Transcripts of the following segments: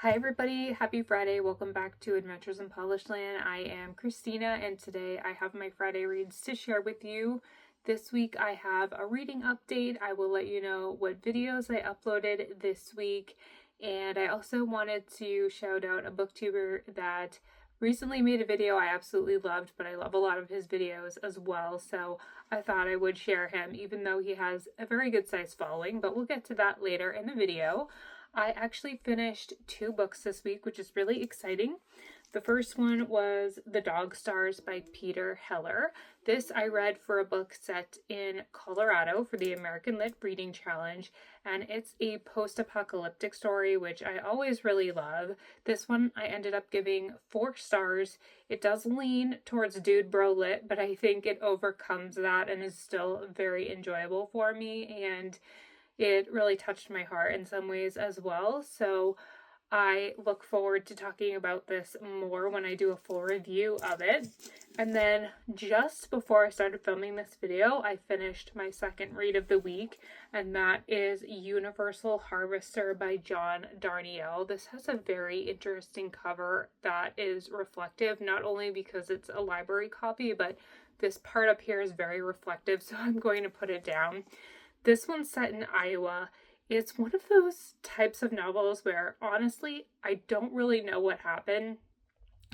Hi everybody, happy Friday. Welcome back to Adventures in Polished Land. I am Christina and today I have my Friday reads to share with you. This week I have a reading update. I will let you know what videos I uploaded this week, and I also wanted to shout out a booktuber that recently made a video I absolutely loved, but I love a lot of his videos as well, so I thought I would share him even though he has a very good sized following, but we'll get to that later in the video. I actually finished 2 books this week, which is really exciting. The first one was The Dog Stars by Peter Heller. This I read for a book set in Colorado for the American Lit Reading Challenge, and it's a post-apocalyptic story, which I always really love. This one I ended up giving 4 stars. It does lean towards dude bro lit, but I think it overcomes that and is still very enjoyable for me, and it really touched my heart in some ways as well. So I look forward to talking about this more when I do a full review of it. And then just before I started filming this video, I finished my second read of the week, and that is Universal Harvester by John Darnielle. This has a very interesting cover that is reflective, not only because it's a library copy, but this part up here is very reflective, so I'm going to put it down. This one's set in Iowa. It's one of those types of novels where, honestly, I don't really know what happened.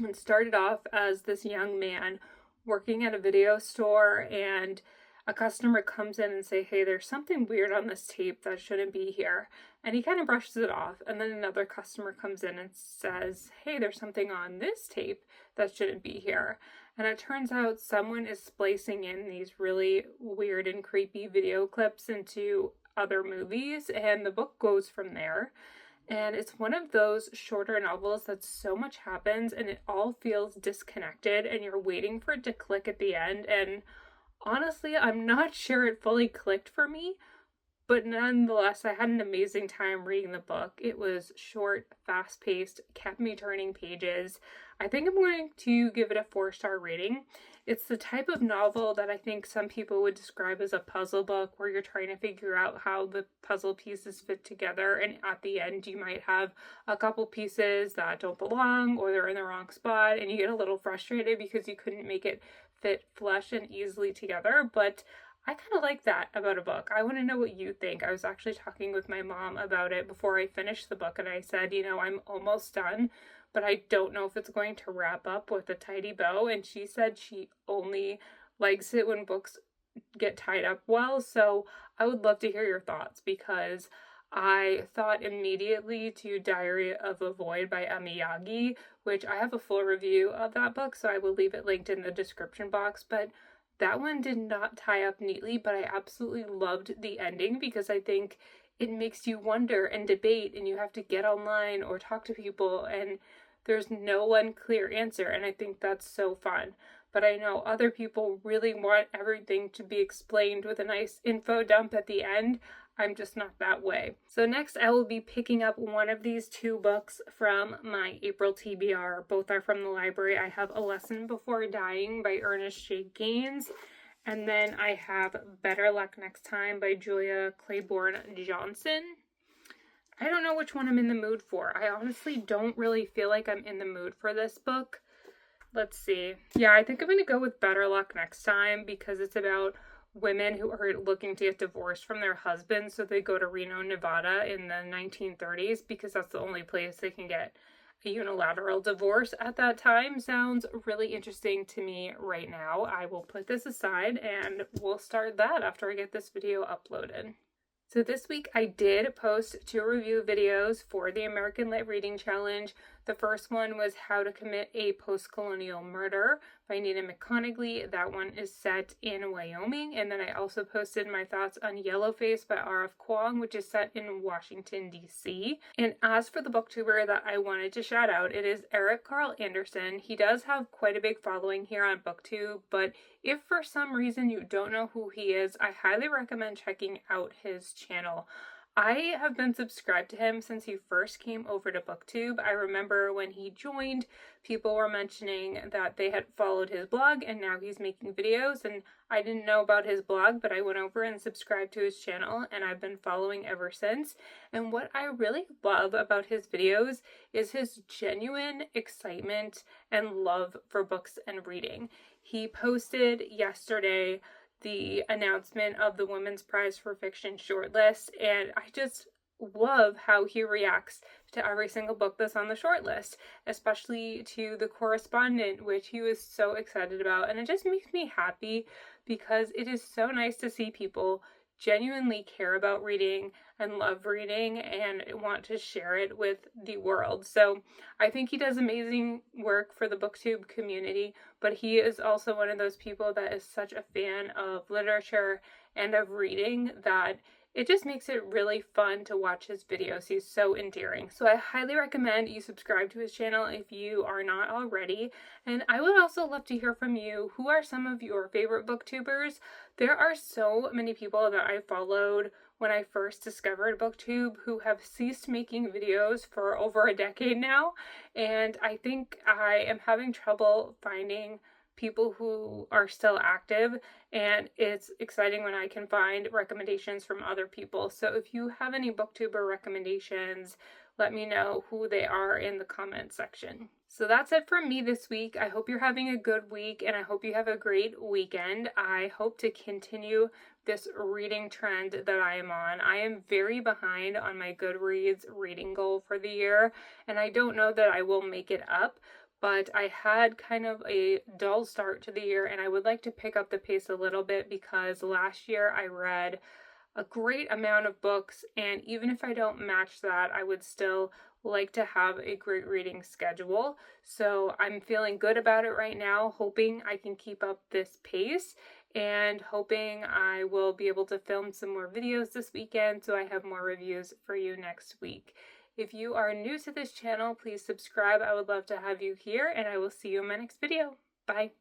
It started off as this young man working at a video store, and a customer comes in and say, hey, there's something weird on this tape that shouldn't be here. And he kind of brushes it off. And then another customer comes in and says, hey, there's something on this tape that shouldn't be here. And it turns out someone is splicing in these really weird and creepy video clips into other movies, and the book goes from there. And it's one of those shorter novels that so much happens and it all feels disconnected and you're waiting for it to click at the end. And honestly, I'm not sure it fully clicked for me, but nonetheless, I had an amazing time reading the book. It was short, fast-paced, kept me turning pages. I think I'm going to give it a 4-star rating. It's the type of novel that I think some people would describe as a puzzle book, where you're trying to figure out how the puzzle pieces fit together, and at the end you might have a couple pieces that don't belong or they're in the wrong spot, and you get a little frustrated because you couldn't make it fit flush and easily together. But I kind of like that about a book. I want to know what you think. I was actually talking with my mom about it before I finished the book, and I said, I'm almost done, but I don't know if it's going to wrap up with a tidy bow. And she said she only likes it when books get tied up well. So I would love to hear your thoughts, because I thought immediately to Diary of a Void by Amiyagi, which I have a full review of that book, so I will leave it linked in the description box. But that one did not tie up neatly, but I absolutely loved the ending, because I think it makes you wonder and debate, and you have to get online or talk to people, and there's no one clear answer, and I think that's so fun. But I know other people really want everything to be explained with a nice info dump at the end. I'm just not that way. So next I will be picking up one of these 2 books from my April TBR. Both are from the library. I have A Lesson Before Dying by Ernest J. Gaines, and then I have Better Luck Next Time by Julia Claiborne Johnson. I don't know which one I'm in the mood for. I honestly don't really feel like I'm in the mood for this book. Let's see. Yeah, I think I'm going to go with Better Luck Next Time, because it's about women who are looking to get divorced from their husbands, so they go to Reno, Nevada in the 1930s, because that's the only place they can get a unilateral divorce at that time. Sounds really interesting to me right now. I will put this aside and we'll start that after I get this video uploaded. So this week I did post 2 review videos for the American Lit Reading Challenge. The first one was How to Commit a Postcolonial Murder by Nina McConaughey. That one is set in Wyoming. And then I also posted my thoughts on Yellowface by R.F. Kuang, which is set in Washington, D.C. And as for the booktuber that I wanted to shout out, it is Eric Carl Anderson. He does have quite a big following here on Booktube, but if for some reason you don't know who he is, I highly recommend checking out his channel. I have been subscribed to him since he first came over to Booktube. I remember when he joined, people were mentioning that they had followed his blog and now he's making videos, and I didn't know about his blog, but I went over and subscribed to his channel and I've been following ever since. And what I really love about his videos is his genuine excitement and love for books and reading. He posted yesterday the announcement of the Women's Prize for Fiction shortlist, and I just love how he reacts to every single book that's on the shortlist, especially to The Correspondent, which he was so excited about. And it just makes me happy because it is so nice to see people genuinely care about reading and love reading and want to share it with the world. So I think he does amazing work for the Booktube community, but he is also one of those people that is such a fan of literature and of reading that it just makes it really fun to watch his videos. He's so endearing. So I highly recommend you subscribe to his channel if you are not already. And I would also love to hear from you. Who are some of your favorite booktubers? There are so many people that I followed when I first discovered Booktube who have ceased making videos for over a decade now. And I think I am having trouble finding people who are still active, and it's exciting when I can find recommendations from other people. So if you have any booktuber recommendations, let me know who they are in the comment section. So that's it for me this week. I hope you're having a good week and I hope you have a great weekend. I hope to continue this reading trend that I am on. I am very behind on my Goodreads reading goal for the year, and I don't know that I will make it up, but I had kind of a dull start to the year and I would like to pick up the pace a little bit because last year I read a great amount of books, and even if I don't match that, I would still like to have a great reading schedule. So I'm feeling good about it right now, hoping I can keep up this pace and hoping I will be able to film some more videos this weekend so I have more reviews for you next week. If you are new to this channel, please subscribe. I would love to have you here, and I will see you in my next video. Bye.